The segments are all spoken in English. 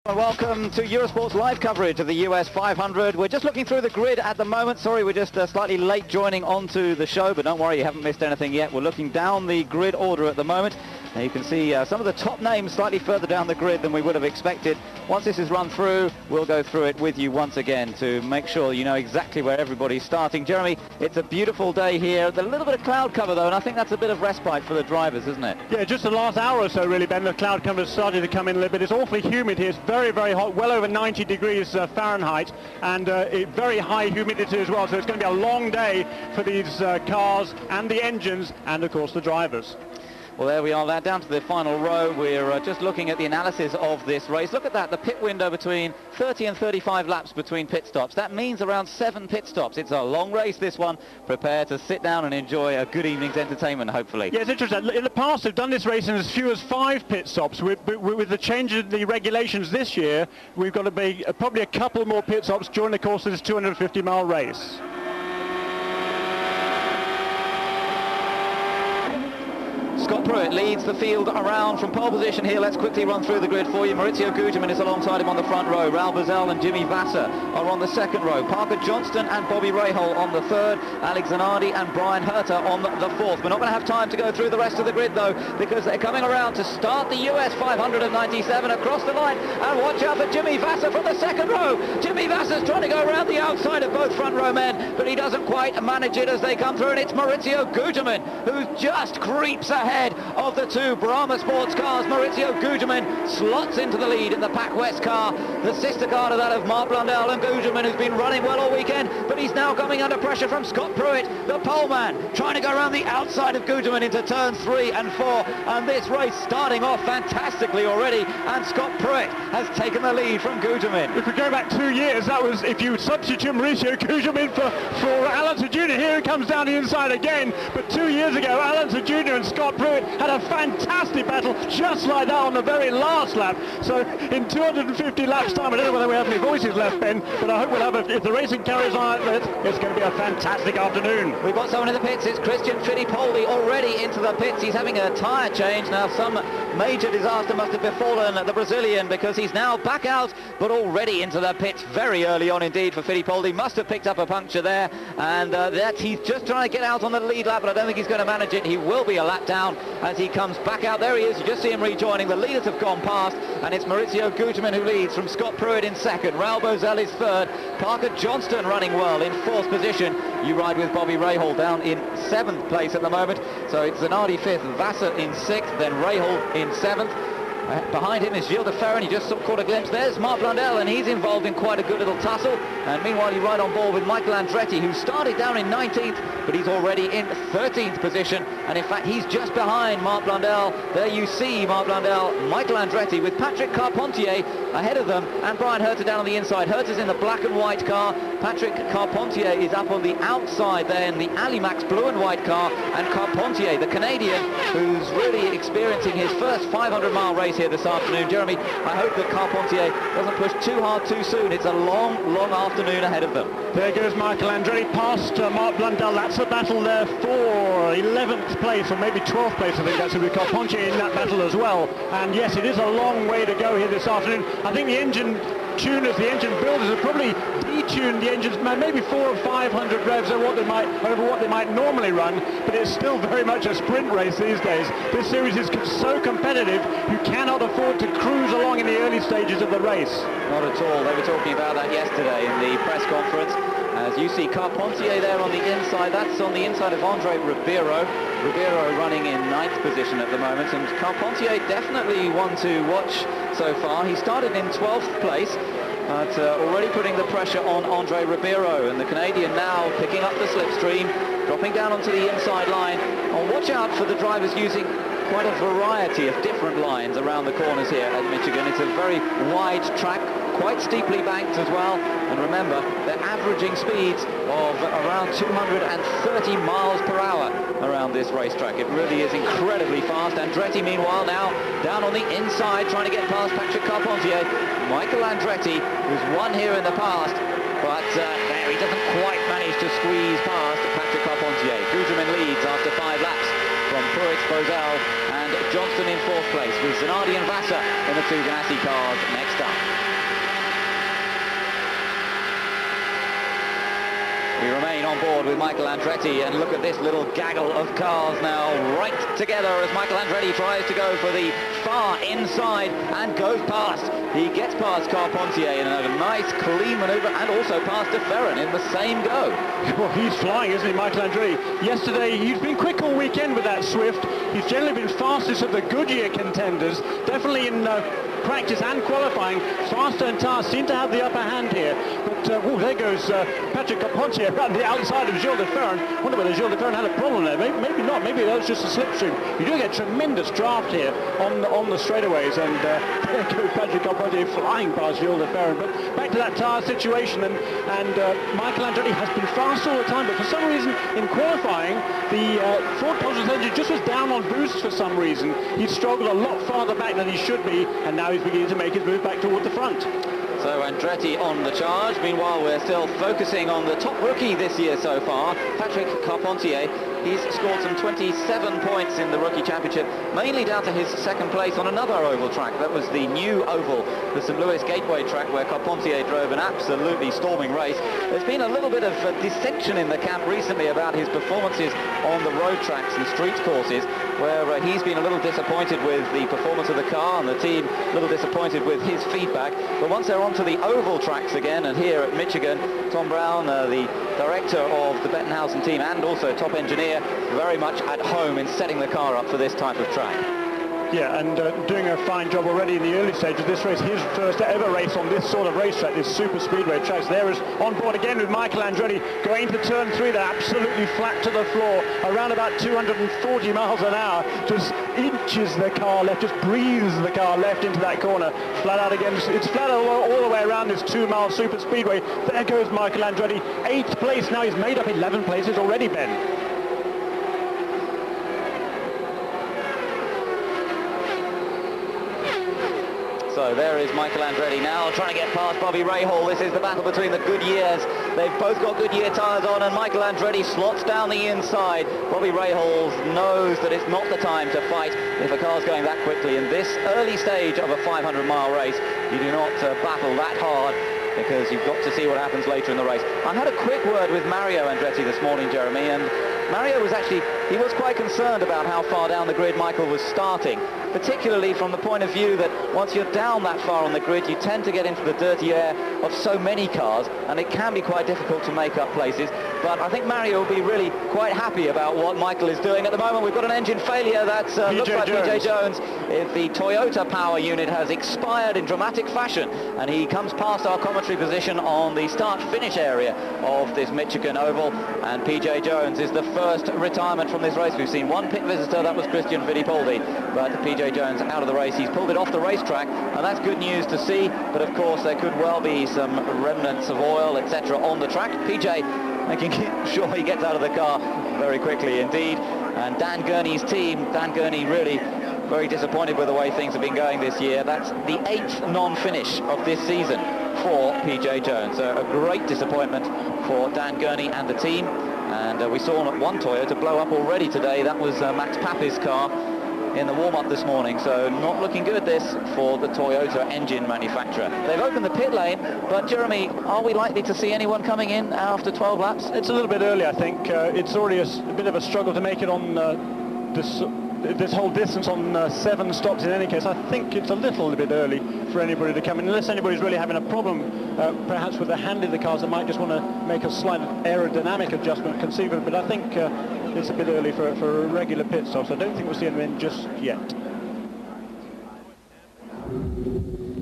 Welcome to Eurosport's live coverage of the US 500. We're just looking through the grid at the moment. Sorry, we're just slightly late joining onto the show, but don't worry, you haven't missed anything yet. We're looking down the grid order at the moment. Now you can see some of the top names slightly further down the grid than we would have expected. Once this is run through, we'll go through it with you once again to make sure you know exactly where everybody's starting. Jeremy, it's a beautiful day here. A little bit of cloud cover though, and I think that's a bit of respite for the drivers, isn't it? Yeah, just the last hour or so really, Ben, the cloud cover has started to come in a little bit. It's awfully humid here. It's very, very hot, well over 90 degrees Fahrenheit, and very high humidity as well. So it's going to be a long day for these cars and the engines and, of course, the drivers. Well, there we are, down to the final row. We're just looking at the analysis of this race. Look at that, the pit window between 30 and 35 laps between pit stops. That means around 7 pit stops. It's a long race, this one. Prepare to sit down and enjoy a good evening's entertainment, hopefully. Yeah, it's interesting. In the past, they've done this race in as few as 5 pit stops. With the change of the regulations this year, we've got to be probably a couple more pit stops during the course of this 250-mile race. Scott Pruett leads the field around from pole position here. Let's quickly run through the grid for you. Maurizio Gugelmin is alongside him on the front row. Raul Boesel and Jimmy Vasser are on the second row. Parker Johnston and Bobby Rahal on the third. Alex Zanardi and Brian Herta on the fourth. We're not going to have time to go through the rest of the grid though, because they're coming around to start the US 597 across the line. And watch out for Jimmy Vasser from the second row. Jimmy Vasser's trying to go around the outside of both front row men, but he doesn't quite manage it as they come through, and it's Maurizio Gugelmin who just creeps ahead of the two Brahma sports cars. Maurizio Gugelmin slots into the lead in the Pac West car, the sister car to that of Mark Blundell, and Gugelmin who's been running well all weekend, but he's now coming under pressure from Scott Pruett, the pole man, trying to go around the outside of Gugelmin into turns 3 and 4, and this race starting off fantastically already, and Scott Pruett has taken the lead from Gugelmin. If we go back 2 years, that was if you substitute Maurizio Gugelmin for Alan Jr. Here it comes down the inside again, but 2 years ago Alan Jr. and Scott Pruett had a fantastic battle just like that on the very last lap. So in 250 laps time, I don't know whether we have any voices left, Ben, but I hope we'll have if the racing carries on like this, it's going to be a fantastic afternoon. We've got someone in the pits. It's Christian Fittipaldi already into the pits. He's having a tyre change now. Some major disaster must have befallen the Brazilian, because he's now back out but already into the pits very early on indeed for Fittipaldi. Must have picked up a puncture there, and he's just trying to get out on the lead lap, but I don't think he's going to manage it. He will be a lap down as he comes back out. There he is. You just see him rejoining. The leaders have gone past, and it's Maurizio Gugelmin who leads from Scott Pruett in second. Raul Boesel is third. Parker Johnston running well in fourth position. You ride with Bobby Rahal down in 7th place at the moment. So it's Zanardi 5th, Vasser in 6th, then Rahal in 7th. Behind him is Gilles de Ferran. He just caught a glimpse. There's Mark Blundell, and he's involved in quite a good little tussle. And meanwhile, you ride on board with Michael Andretti, who started down in 19th, but he's already in 13th position. And in fact, he's just behind Mark Blundell. There you see Mark Blundell, Michael Andretti, with Patrick Carpentier ahead of them, and Brian Herta down on the inside. Herta's in the black and white car. Patrick Carpentier is up on the outside there in the Alimax blue and white car. And Carpentier, the Canadian, who's really experiencing his first 500-mile race here this afternoon. Jeremy, I hope that Carpentier doesn't push too hard too soon. It's a long, long afternoon ahead of them. There goes Michael Andretti past Mark Blundell. That's a battle there for 11th place, or maybe 12th place, I think that's with Carpentier in that battle as well. And yes, it is a long way to go here this afternoon. I think the engine tuners, the engine builders have probably detuned the engines maybe 400 or 500 revs over what they might normally run, but it's still very much a sprint race these days. This series is so competitive, you cannot afford to cruise along in the early stages of the race. Not at all. They were talking about that yesterday in the press conference. As you see Carpentier there on the inside, that's on the inside of Andre Ribeiro. Ribeiro running in 9th position at the moment, and Carpentier definitely one to watch so far. He started in 12th place, but already putting the pressure on Andre Ribeiro, and the Canadian now picking up the slipstream, dropping down onto the inside line. And watch out for the drivers using quite a variety of different lines around the corners here at Michigan. It's a very wide track, quite steeply banked as well, and remember, they're averaging speeds of around 230 miles per hour around this racetrack. It really is incredibly fast. Andretti, meanwhile, now down on the inside, trying to get past Patrick Carpentier. Michael Andretti, who's won here in the past, but there he doesn't quite manage to squeeze past Patrick Carpentier. Gugelmin leads after 5 laps. from Pruitt, Bozell and Johnston in 4th place, with Zanardi and Vassar in the 2 Ganassi cars next up. We remain on board with Michael Andretti, and look at this little gaggle of cars now right together as Michael Andretti tries to go for the far inside and goes past. He gets past Carpentier in a nice clean manoeuvre, and also past De Ferran in the same go. Well, he's flying, isn't he, Michael Andretti? Yesterday, he's been quick all weekend with that Swift. He's generally been fastest of the Goodyear contenders, definitely in practice and qualifying. Faster and Tars seem to have the upper hand here. But, there goes Patrick Carpentier around the outside of Gilles de Ferran. I wonder whether Gilles de Ferran had a problem there. Maybe not. Maybe that was just a slipstream. You do get tremendous draft here on the straightaways, and there goes Patrick Carpentier flying past Gilles de Ferran. But back to that Tars situation, and Michael Andretti has been fast all the time, but for some reason in qualifying, the Ford Positive engine just was down on boost for some reason. He's struggled a lot farther back than he should be, and now he's beginning to make his move back toward the front. So Andretti on the charge. Meanwhile, we're still focusing on the top rookie this year so far, Patrick Carpentier. He's scored some 27 points in the Rookie Championship, mainly down to his 2nd place on another oval track. That was the new oval, the St. Louis Gateway track, where Carpentier drove an absolutely storming race. There's been a little bit of dissension in the camp recently about his performances on the road tracks and street courses, where he's been a little disappointed with the performance of the car, and the team a little disappointed with his feedback. But once they're onto the oval tracks again, and here at Michigan, Tom Brown, the director of the Bettenhausen team and also top engineer, very much at home in setting the car up for this type of track. Yeah, and doing a fine job already in the early stage of this race. His first ever race on this sort of racetrack, this super speedway tracks. There is on board again with Michael Andretti, going to turn 3. They're absolutely flat to the floor, around about 240 miles an hour. Just inches the car left, just breathes the car left into that corner. Flat out again. It's flat all the way around this 2-mile super speedway. There goes Michael Andretti, 8th place. Now he's made up 11 places already, Ben. So there is Michael Andretti now trying to get past Bobby Rahal. This is the battle between the Goodyears. They've both got Goodyear tyres on, and Michael Andretti slots down the inside. Bobby Rahal knows that it's not the time to fight if a car's going that quickly. In this early stage of a 500-mile race, you do not battle that hard, because you've got to see what happens later in the race. I had a quick word with Mario Andretti this morning, Jeremy, and Mario was he was quite concerned about how far down the grid Michael was starting, particularly from the point of view that once you're down that far on the grid, you tend to get into the dirty air of so many cars, and it can be quite difficult to make up places. But I think Mario will be really quite happy about what Michael is doing. At the moment, we've got an engine failure that looks like PJ Jones. The Toyota power unit has expired in dramatic fashion, and he comes past our commentary position on the start-finish area of this Michigan Oval, and PJ Jones is the first retirement from this race. We've seen one pit visitor, that was Christian Fittipaldi, but PJ Jones out of the race. He's pulled it off the racetrack, and that's good news to see, but of course there could well be some remnants of oil, etc. on the track. PJ making sure he gets out of the car very quickly indeed, and Dan Gurney's team, Dan Gurney really very disappointed with the way things have been going this year. That's the 8th non-finish of this season for PJ Jones. So a great disappointment for Dan Gurney and the team. And we saw one Toyota blow up already today. That was Max Pappi's car in the warm-up this morning. So not looking good, this, for the Toyota engine manufacturer. They've opened the pit lane, but Jeremy, are we likely to see anyone coming in after 12 laps? It's a little bit early, I think. It's already a bit of a struggle to make it on this whole distance on 7 stops in any case. I think it's a little bit early for anybody to come in, unless anybody's really having a problem perhaps with the hand of the cars that might just want to make a slight aerodynamic adjustment conceivably, but I think it's a bit early for a regular pit stop, so I don't think we'll see them in just yet.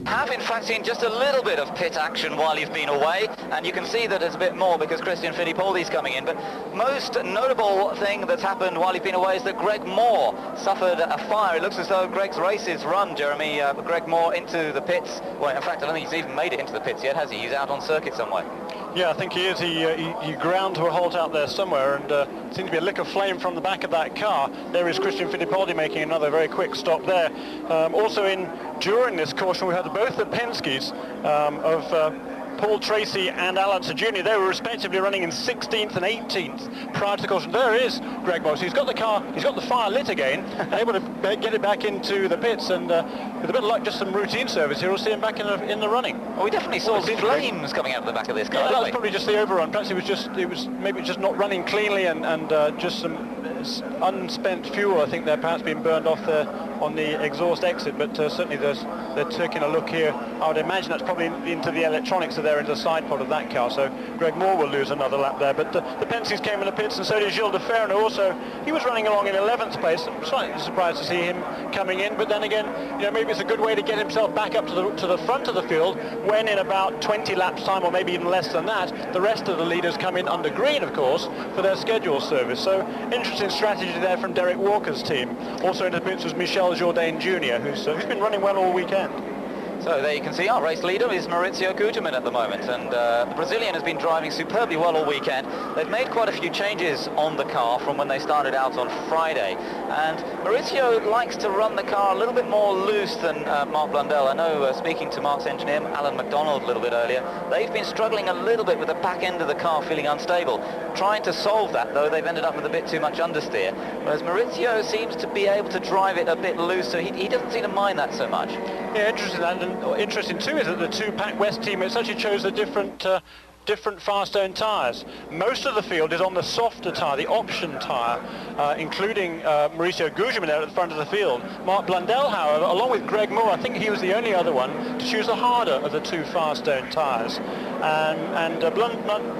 Have in fact seen just a little bit of pit action while you've been away, and you can see that there's a bit more because Christian Fittipaldi's coming in. But most notable thing that's happened while you've been away is that Greg Moore suffered a fire. It looks as though Greg's race is run, Jeremy. Greg Moore into the pits. Well, in fact, I don't think he's even made it into the pits yet, has he? He's out on circuit somewhere. Yeah, I think he is. He ground to a halt out there somewhere, and seems to be a lick of flame from the back of that car. There is Christian Fittipaldi making another very quick stop also during this caution, we had both the Penske's of Paul Tracy and Al Unser Jr., they were respectively running in 16th and 18th prior to the caution. There is Greg Moore. So he's got the car, he's got the fire lit again, able to get it back into the pits, and with a bit of luck, just some routine service here, we'll see him back in the running. Well, we definitely saw flames coming out of the back of this car. Yeah, that was probably just the overrun. Perhaps it was maybe just not running cleanly, and just some unspent fuel, I think, they're perhaps being burned off on the exhaust exit, but certainly they're taking a look here. I would imagine that's probably into the electronics that are into the side pod of that car, so Greg Moore will lose another lap there. But the Penske's came in the pits, and so did Gilles de Ferran, who also, he was running along in 11th place. I'm slightly surprised to see him coming in, but then again, maybe it's a good way to get himself back up to the front of the field when in about 20 laps time, or maybe even less than that, the rest of the leaders come in under green, of course, for their scheduled service. So interesting strategy there from Derek Walker's team. Also in the pits was Michel Jourdain Jr., who's been running well all weekend. So there you can see our race leader is Maurizio Gugelmin at the moment, and the Brazilian has been driving superbly well all weekend. They've made quite a few changes on the car from when they started out on Friday, and Maurizio likes to run the car a little bit more loose than Mark Blundell. I know, speaking to Mark's engineer, Alan McDonald, a little bit earlier, they've been struggling a little bit with the back end of the car, feeling unstable. Trying to solve that, though, they've ended up with a bit too much understeer, whereas Maurizio seems to be able to drive it a bit looser. He doesn't seem to mind that so much. Yeah, interesting. And interesting too is that the two Pac West teammates actually chose a different Firestone tyres. Most of the field is on the softer tyre, the option tyre, including Maurizio Gugelmin there at the front of the field. Mark Blundell, however, along with Greg Moore, I think he was the only other one to choose the harder of the two Firestone tyres.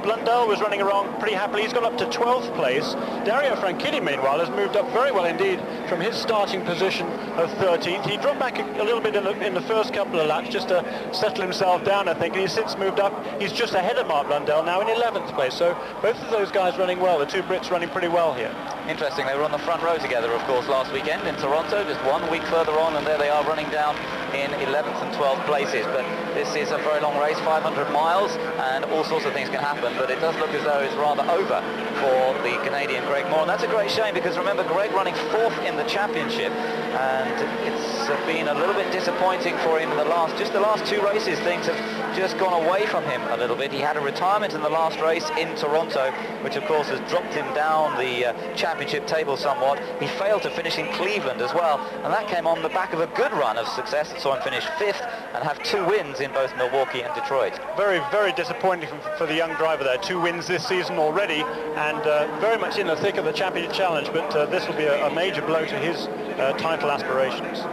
Blundell was running around pretty happily. He's gone up to 12th place. Dario Franchitti, meanwhile, has moved up very well indeed from his starting position of 13th. He dropped back a little bit in the first couple of laps just to settle himself down, I think, and he's since moved up. He's just ahead of Mark Blundell now in 11th place. So both of those guys running well. The two Brits running pretty well here. Interesting, they were on the front row together, of course, last weekend in Toronto, just 1 week further on, and there they are running down in 11th and 12th places. But this is a very long race, 500 miles, and all sorts of things can happen, but it does look as though it's rather over for the Canadian Greg Moore, and that's a great shame, because remember, Greg running 4th in the championship, and it's been a little bit disappointing for him in the last two races. Things have just gone away from him a little bit. He had a retirement in the last race in Toronto, which of course has dropped him down the championship table somewhat. He failed to finish in Cleveland as well, and that came on the back of a good run of success that saw him finish 5th and have 2 wins in both Milwaukee and Detroit. Very, very disappointing for the young driver there. 2 wins this season already, and very much in the thick of the championship challenge, but this will be a major blow to his title aspirations.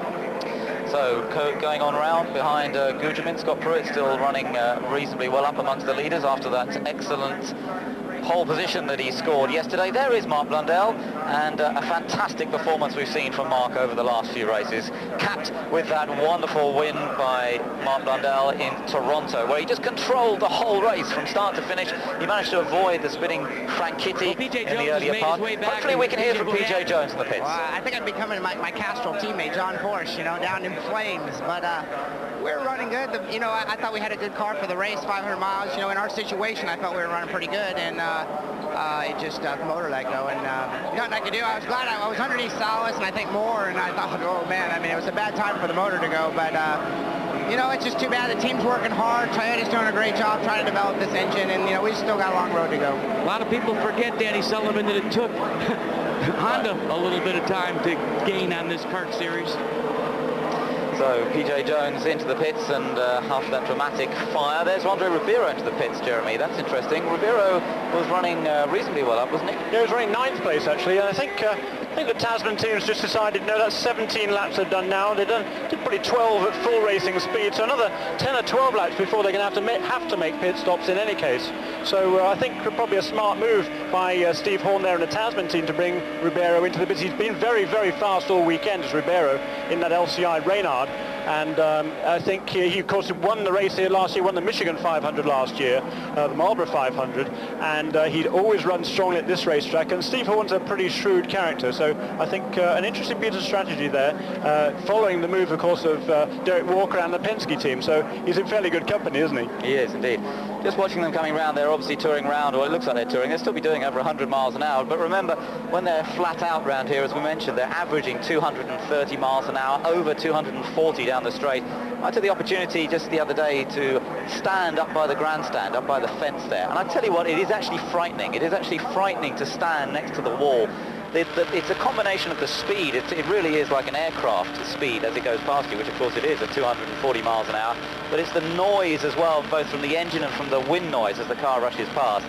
So going on round behind Gugelmin, Scott Pruitt still running reasonably well up amongst the leaders after that excellent pole position that he scored yesterday. There is Mark Blundell, and a fantastic performance we've seen from Mark over the last few races, capped with that wonderful win by Mark Blundell in Toronto, where he just controlled the whole race from start to finish. He managed to avoid the spinning Franchitti in the earlier part. Hopefully we can hear from PJ Jones in the pits. Well, I think I'd be coming to my Castrol teammate, John Porsche, down in flames, but we're running good. I thought we had a good car for the race, 500 miles. In our situation, I felt we were running pretty good, and it just the motor let go, and nothing I could do. I was glad I was underneath Salas, and I think more, and I thought, oh man, it was a bad time for the motor to go, but it's just too bad. The team's working hard. Toyota's doing a great job trying to develop this engine, and we still got a long road to go. A lot of people forget, Danny Sullivan, that it took Honda a little bit of time to gain on this kart series. So PJ Jones into the pits, and after that dramatic fire, there's Andre Ribeiro into the pits, Jeremy. That's interesting. Ribeiro was running reasonably well up, wasn't he? Yeah, he was running 9th place actually, and I think the Tasman team's just decided, no, that's 17 laps they've done now. Did probably 12 at full racing speed, so another 10 or 12 laps before they're going to have to make pit stops in any case. So I think probably a smart move by Steve Horn there and the Tasman team to bring Ribeiro into the pits. He's been very, very fast all weekend as Ribeiro in that LCI Reynard. And I think he of course won the race here last year, won the Michigan 500 last year, the Marlboro 500, and he'd always run strongly at this racetrack, and Steve Horn's a pretty shrewd character, so I think an interesting piece of strategy there, following the move of course of Derek Walker and the Penske team, so he's in fairly good company, isn't he? He is indeed. Just watching them coming round, they're obviously touring round, or it looks like they're touring. They'll still be doing over 100 miles an hour, but remember, when they're flat out round here, as we mentioned, they're averaging 230 miles an hour, over 240 down down the straight. I took the opportunity just the other day to stand up by the grandstand, up by the fence there, and I tell you what, it is actually frightening. It is actually frightening to stand next to the wall. It's a combination of the speed. It really is like an aircraft speed as it goes past you, which of course it is at 240 miles an hour, but it's the noise as well, both from the engine and from the wind noise as the car rushes past.